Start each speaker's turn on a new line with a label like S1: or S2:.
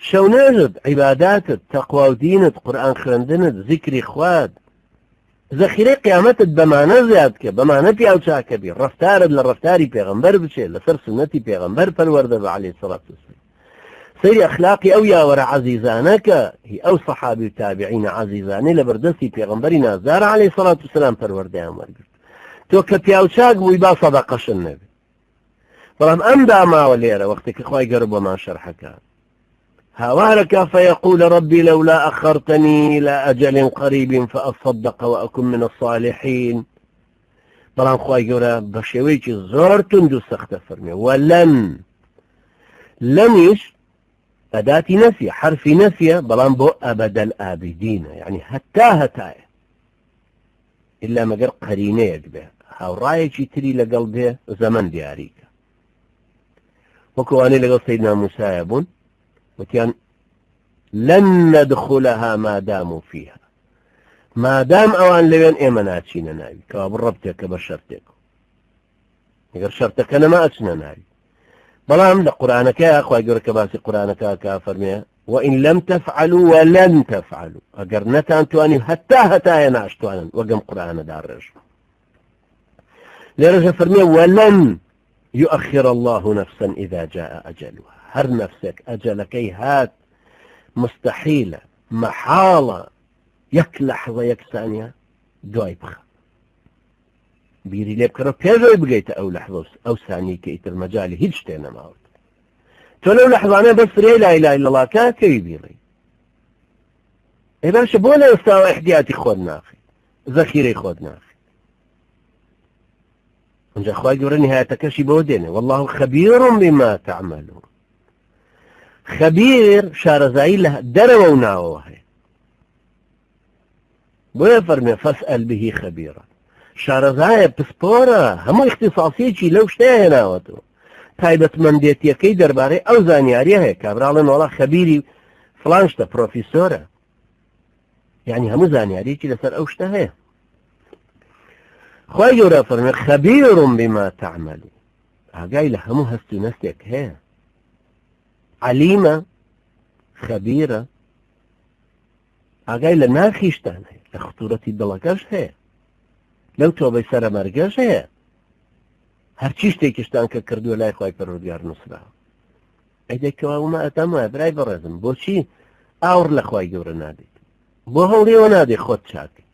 S1: شەونێژت عیباداتت تەقوا و دینت قورئان خوێندنت ذیکری خوات ذەخیرەی قیامەتت بەمانە زیاد کە بەمانە پیاو چاکە بی ڕەفتارت لە ڕەفتاری پێغەمبەر بچێت لەسەر سنەتی پێغەمبەر پەروەردە بە عەلەیهی سەڵات وسەلام سەیری ئەخلاقی ئەو یاوەرە عەزیزانە کە هی ئەو سەحابی و تابعینە عەزیزانەی لە بەردەستی پێغەمبەری نازدار عەلەیهی سەڵات وسەلام پەروەردەیان وەرگرت تۆ کە پیاو چاک بووی با سەدەقەشن نەبێت بەڵام ئەم داماوە لێرە وەختێکی خوای گەورە بۆمان شەرحەکە هاوارك فيقول ربي لولا أخرتني إلى أجل قريب فأصدق وأكن من الصالحين بلان خواهي قولا بشيويك زور تندو سخت فرمي ولن لنش أداة نفي حرف نفي بلان بو أبد الآبدين يعني هتا إلا ما قال قرينيك به هاو رايك تري لقلبه زمن دياريك وكواني لقل سيدنا موسى يبون وكان لن ندخلها ما داموا فيها ما دام اوان لوين ايماناتشينا ناوي كواب ربتك بشرتك يقر شرتك انا ما اتشنا ناوي بلام لقرآنك يا اخوة يقرأ كباسي قرآنك كافر وإن لم تفعلوا ولن تفعلوا اقر نتان تواني هتا يناش توانا وقم قرآن دار رجل لرجل فرمي ولن يؤخر الله نفسا إذا جاء أجلها هر نفسك أجلك هات مستحيلة محالة يك لحظة يك ثانية دوای بخە بیری لێ بکەرە پێشەوەی بگەیتە ئەو لەحظە ئەو ثانیە کە ئیتر مەجالی هیچ شتێ نەماوەت تۆ لەو لەحظانە بەس فرێ لا إله إلا الله کاکەوی بیڕی ئەی باشە بۆ لە ئێستاوە احتیاتی خۆت ناخی ذەخیرەی خۆت ناخی اونجا خوای گەورە نهایەتەکەشی بۆ دێنێ والله خبير بما تعملون خبير شارەزایی لە دەرەوە و ناوەوە هەیە بۆیە فەرمێ فەسئەل به خەبیرا شارەزایە پسپۆرە هەموو اختصاسیەکی لەو شتەیە هێناوەتەوە تایبەتمەندێتیەکەی دەربارەی ئەو زانیاریە هەیە کابراڵێن وەڵا خەبیری فڵان شتە پرۆفیسۆرە یعنی هەموو زانیاریەکی لەسەر ئەو شتە هەیە خوای گەورە فەرمێ خەبیر بما تعملون ئاگای لە هەموو هەست و نەستێک هەیە عەلیمە خەبیرە ئاگای لە ناخیشتان هەیە لە خطورەتی دڵەکەش هەیە لەو تۆبەی سەرەمەرگەش هەیە هەرچی شتێکیشتان کە کردووە لای خوای پەروەردگار نووسراوە ئەیدێکەوە ومە ئەتەم وایە برای بەڕێزم بۆچی ئاور لە خوای گەورە نادەیت بۆ هەوڵێوە نادێ خۆت چاکەی